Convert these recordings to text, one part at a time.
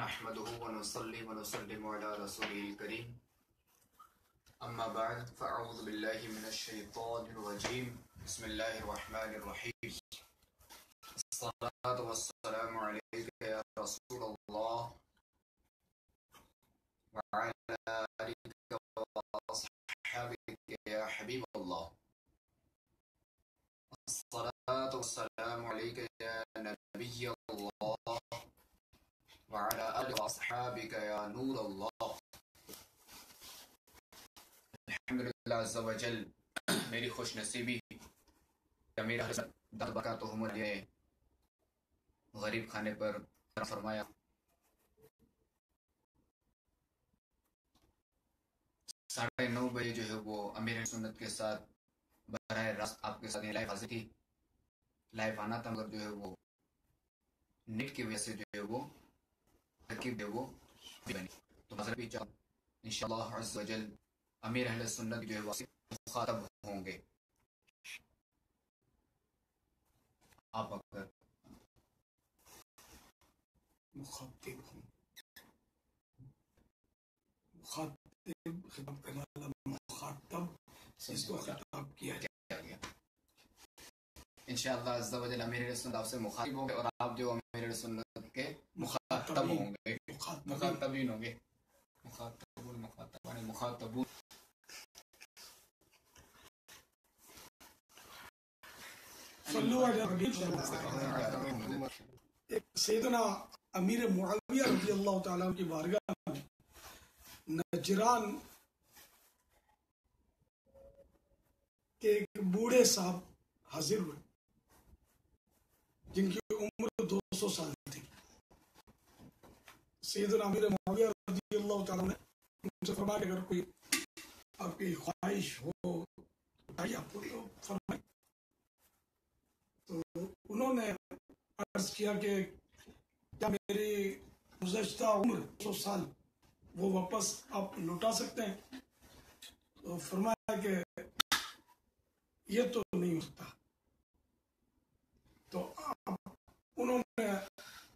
نحمده ونصلي ونسلم على رسوله الكريم اما بعد فاعوذ بالله من الشيطان الرجيم بسم الله الرحمن الرحيم الصلاة والسلام عليك يا رسول الله وعلى آلك وأصحابك يا حبيب الله الصلاة والسلام عليك يا نبي الله وعلى آلك وأصحابك يا نور الله الحمدللہ عز و جل میری خوش نصیبی امیر حضرت دار برکاتہم نے غریب خانے پر فرمایا 9:30 بجے جو ہے وہ امیر سنت کے ساتھ براہ راست آپ کے ساتھ لائیو حاضر تھی. لائیو آنا تھا مگر جو ہے وہ نیٹ کی وجہ سے جو ہے وہ ترکیب جو ہے وہ بنی. تو حضرت بھی چاہوں انشاءاللہ عز و جل امیر اہل سنت جو ہے وہ مخاطب ہوں گے. آپ اگر مخاطب خطاب کرنے والا مخاطب اس کو خطاب کیا گیا انشاءاللہ عز و جل امیر اہل سنت آپ سے مخاطب ہوں گے اور آپ جو امیر اہل سنت کے مخاطب ہوں گے مخاطبین ہوں گے. مخاطبون ایک سیدنا امیر معاویہ رضی اللہ تعالیٰ کی بارگاہ میں نجران کے ایک بوڑھے صاحب حاضر ہوئے جن کی عمر 200 سال تھی. سیدنا امیر معاویہ رضی اللہ تعالیٰ نے ان سے فرمایا کہ اگر کوئی آپ کی خواہش ہو بتائیے آپ کو فرمائیں. تو انہوں نے عرض کیا کہ کیا میری گزشتہ عمر 200 سال وہ واپس آپ لوٹا سکتے ہیں؟ تو فرمایا کہ یہ تو نہیں ہو سکتا. تو انہوں نے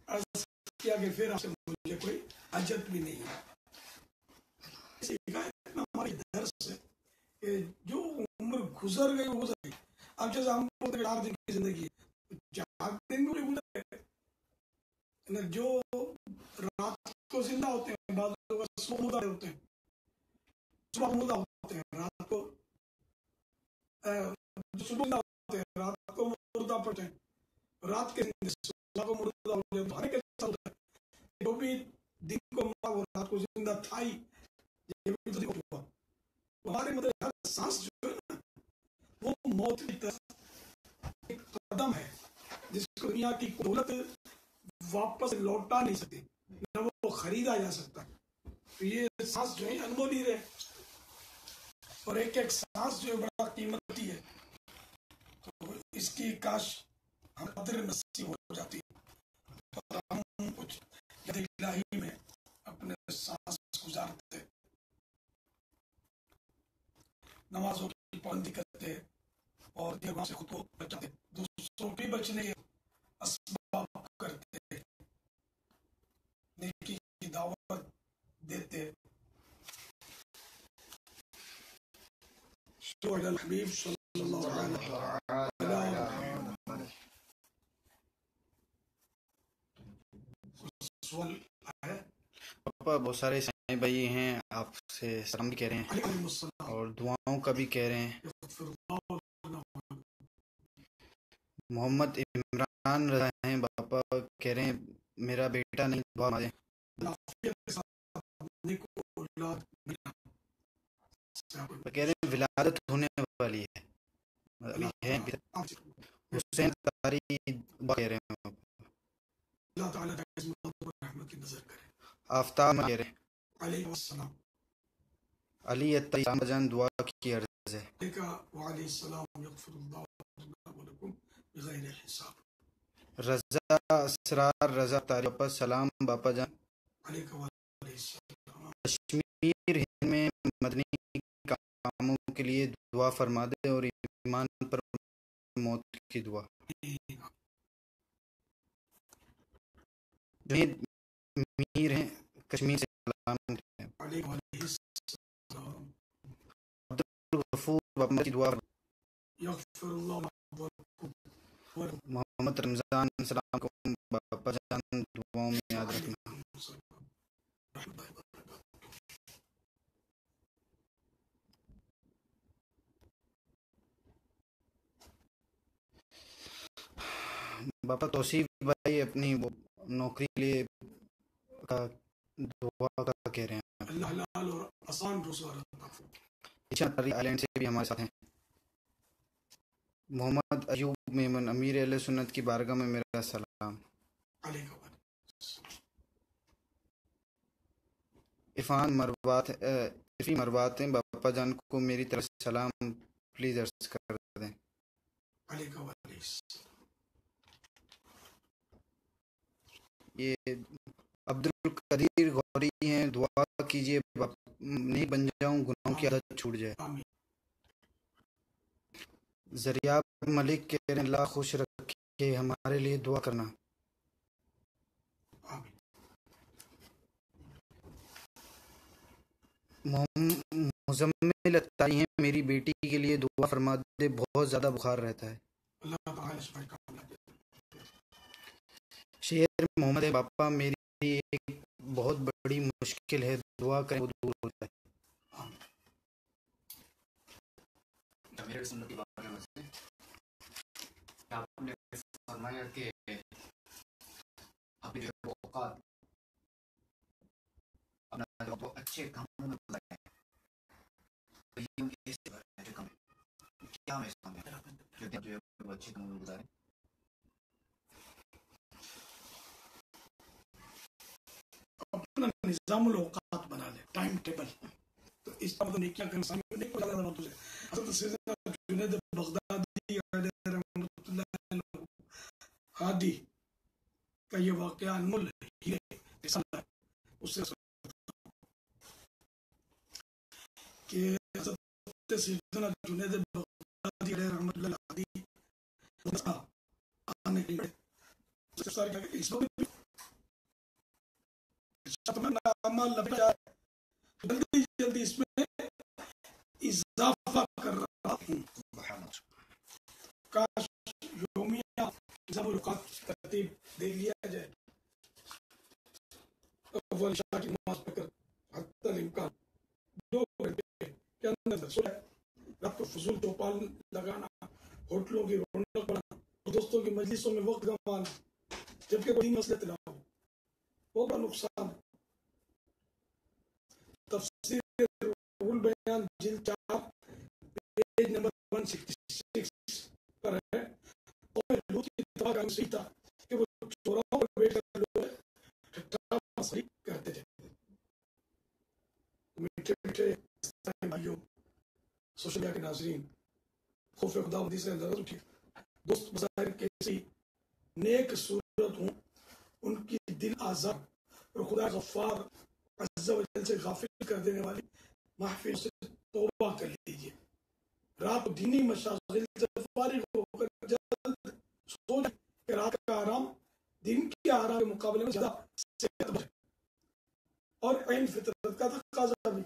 عرض کیا کہ پھر آپ سے مجھے کوئی حاجت بھی نہیں ہے. ہماری درس ہے کہ جو عمر گزر گئی وہ گزر گئی. اب جیسے ہم بولتے ہیں 4 دن کی زندگی 4 دن بھی گزر گئے. جو رات کو زندہ ہوتے ہیں بعض لوگ صبح مردہ ہوتے ہیں رات کو صبح مردہ ہوتے ہیں رات کو مردہ پڑتے ہیں رات کے صبح کو مردہ ہوتے ہیں. ہر ایک ایسا ہوتا ہے جو بھی دن کو مرا وہ رات کو زندہ تھا ہی یہ بھی تو ہوا. ہمارے مطلب ہر سانس جو ہے نا وہ موت کی طرف ایک قدم ہے جس کو دنیا کی دولت واپس لوٹا نہیں سکتے نہ وہ خریدا جا سکتا. تو یہ سانس جو ہے انمولی ہے اور ایک ایک سانس جو ہے بڑا قیمتی ہے. تو اس کی کاش ہم قدر نصیب ہو جاتی اور ہم کچھ ید الہی میں اپنے سانس گزارتے نمازوں کی پابندی کرتے اور دیوان سے خود کو بچاتے دوسروں بھی بچنے کے اسباب کرتے نیکی کی دعوت دیتے. الحبیب صلی اللہ علیہ وسلم. پاپا بہت سارے عیسائی بھائی ہیں آپ سے سلام بھی کہہ رہے ہیں اور دعاؤں کا بھی کہہ رہے ہیں. محمد عمران رضا ہیں باپا کہہ رہے ہیں میرا بیٹا نہیں دعا مانگے. کہہ رہے ہیں ولادت ہونے والی ہے حسین تاری کہہ رہے ہیں آفتاب کہہ رہے ہیں علی الطیب جان دعا کی عرض ہے. رضا اسرار رضا تاری باپا سلام باپا جان. کشمیر ہند میں مدنی کاموں کے لیے دعا فرما دے اور ایمان پر موت کی دعا. امیر ہیں کشمیر سے سلام کرتے ہیں. علیہ السلام. عبدالغفور باپا کی دعا. یغفر اللہ لنا ولکم. محمد رمضان السلام علیکم باپا جان دعاؤں میں یاد رکھنا. باپا توصیف بھائی اپنی وہ نوکری کے لیے کا دعا کا کہہ رہے ہیں. اللہ حلال اور آسان روزگار عطا فرمائے. آئی لینڈ سے بھی ہمارے ساتھ ہیں. محمد ایوب میمن امیر اہل سنت کی بارگاہ میں میرا سلام. علیہ عرفان مروات ہیں باپا جان کو میری طرف سے سلام پلیز عرض کر دیں. علیہ. یہ عبد القدیر غوری ہیں دعا کیجیے نہیں بن جاؤں گناہوں کی عادت چھوٹ جائے. آمین. زریاب ملک کہہ رہے ہیں اللہ خوش رکھے ہمارے لیے دعا کرنا. آمین. مزمل اتائی ہیں میری بیٹی کے لیے دعا فرما دے بہت زیادہ بخار رہتا ہے. اللہ تعالی شفا کاملہ دے. شیر محمد باپا میری ایک بہت بڑی مشکل ہے دعا کریں وہ دور ہو جائے. میرے سنت کی بات کرنے سے آپ نے فرمایا کہ اپنے جو اوقات اپنا جو اچھے کاموں میں لگائیں. تو یہ ان کے ایسے جو کام ہے کیا میں اس کام ہے جو ہے وہ اچھے کاموں میں گزاریں. اپنا نظام الاوقات بنا لے ٹائم ٹیبل. تو اس کا مطلب نہیں کیا کرنا سامنے نہیں پہنچا دینا تجھے. حضرت سیدنا جنید بغدادی علیہ رحمۃ اللہ ہادی کا یہ واقعہ انمول ہیرے رسالہ ہے. اس سے کہ حضرت سیدنا جنید بغدادی علیہ رحمۃ اللہ ہادی آنے کے لیے سارے اس وقت جلدی جلدی اس میں اضافہ کر رہا ہوں. کاش یومیہ نظام الاوقات ترتیب دے لیا جائے. اول شاہ کی نماز پڑھ کر حتی الامکان 2 گھنٹے کے اندر سوئے رات کو فضول چوپال لگانا ہوٹلوں کی رونق بڑھانا اور دوستوں کی مجلسوں میں وقت گنوانا جبکہ کوئی مسئلہ تلاوت ہو وہ بڑا نقصان. تفسیر روح البیان جلد 4 پیج نمبر 166 پر ہے. قوم لوط کی تباہ کا صحیح تھا کہ وہ چوراہوں پر بیٹھ کر لوگ ٹھٹا مسخری کرتے تھے. میٹھے میٹھے بھائیوں سوشل میڈیا کے ناظرین خوف خدا بندی سے انداز اٹھیے. دوست بظاہر کیسی نیک صورت ہوں ان کی دل آزاد اور خدا غفار عز و جل سے غافل کر دینے والی محفل سے توبہ کر لیجیے. رات دینی مشاغل سے فارغ ہو کر جلد سو جائیں کہ رات کا آرام دن کے آرام کے مقابلے میں زیادہ صحت بخش اور عین فطرت کا تقاضا بھی.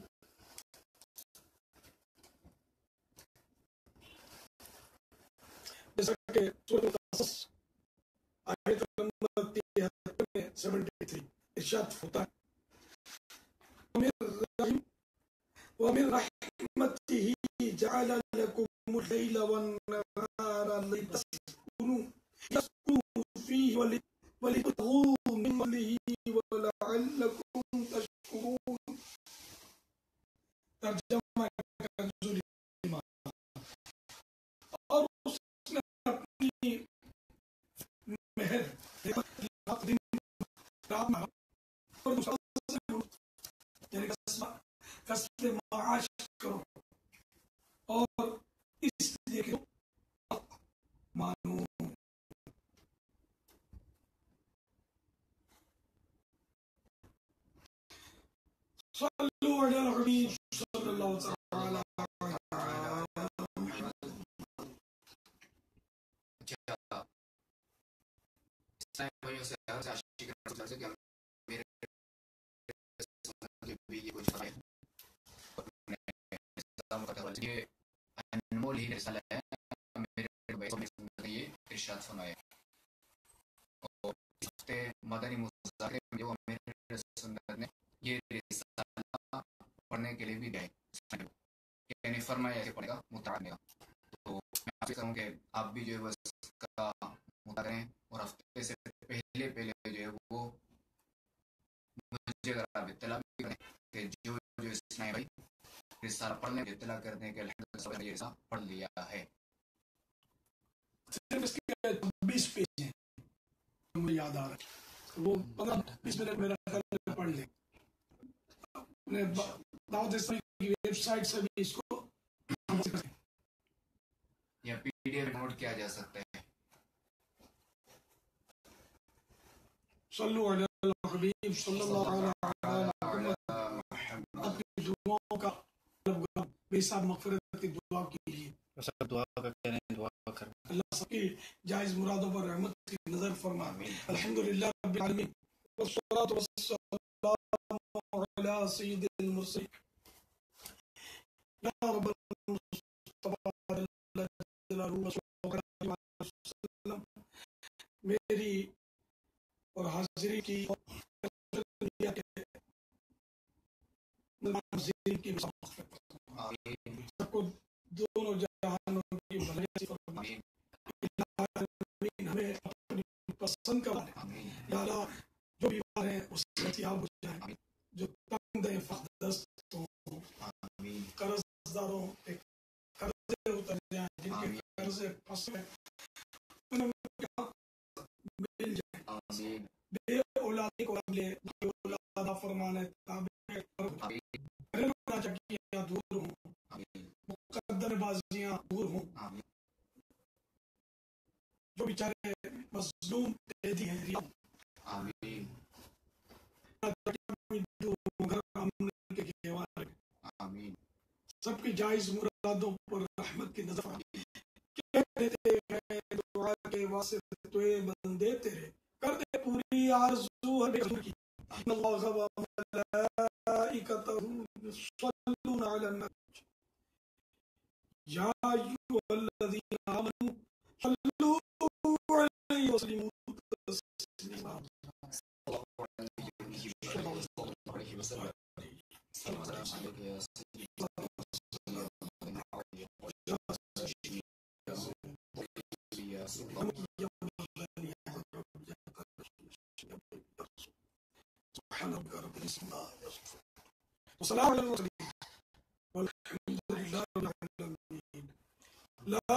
جیسا کہ سورۃ القصص آیت نمبر 73 میں 73 ارشاد ہوتا ہے وَمِن رَحْمَتِهِ جَعَلَ لَكُمُ اللَّيْلَ وَالنَّهَارَ لِتَسْكُنُوا فِيهِ وَلِتَبْتَغُوا مِن فَضْلِهِ وَلَعَلَّكُمْ تَشْكُرُونَ. ترجمہ کنز الایمان. اور اس نے اپنی مہر یعنی کسب معاش کرو اور اس لیے کہ مانو. صلو علی الحبیب صلی اللہ تعالی بھائیوں سے یہ انمول ہی رسالہ ہے میرے بھائی نے یہ ارشاد فرمایا. اور اس ہفتے مدنی مذاکرے میں جو امیر سنت نے یہ رسالہ پڑھنے کے لیے بھی گئے، یعنی فرمایا کہ پڑھے گا مطالعہ. تو میں آپ سے کہوں کہ آپ بھی جو ہے اس کا مطالعہ کریں اور ہفتے سے پہلے جو ہے وہ مجھے اگر آپ اطلاع بھی کریں کہ جو اسلامی بھائی رسالہ پڑھنے کی اطلاع کرتے ہیں کہ الحمدللہ یہ رسالہ پڑھ لیا ہے. صرف اس کے 26 پیج ہیں مجھے یاد آ رہا ہے، وہ 15-20 منٹ میرا خیال ہے پڑھ لیں. اپنے دعوت اسلامی کی ویب سائٹ سے بھی اس کو یا P D F download کیا جا سکتا ہے. صلو علی الحبیب صلی اللہ علیہ وسلم. آپ کی دعاؤں کا بے حساب مغفرت کی دعا کیجیے. سب دعا کا کریں، دعا کریں. اللہ سب کی جائز مرادوں پر رحمت کی نظر فرما. الحمدللہ رب العالمین والصلاة والسلام علی سید المرسلین یا رب المصطفیٰ جل وسلم. میری اور حاضری کی سب کو دونوں جہانوں کی بھلائی فرما. ہمیں اپنی پسند کا یا اللہ جو بیمار ہیں اس سے صحتیاب ہو جائیں، جو تنگ دیں فقط دست ہوں، قرض داروں کے قرضے اتر جائیں، جن کے قرضے پھنسے مل جائیں، بے اولادی کو ملے، بے اولاد فرمانے تابع چکیاں دور ہوں، مقدر بازیاں دور ہوں، جو بیچارے مظلوم قیدی ہیں سب کی جائز مرادوں پر رحمت کی نظر کہتے ہیں دعا کے واسطے تو بندے تیرے کر دے پوری آرزو ہر ایک کی. ان اللہ و ملائکتہ یصلون علی النبی یا ایھا الذین آمنوا صلوا علیہ وسلموا تسلیما. وسلام علی المرسلین والحمد للہ رب العالمین. لا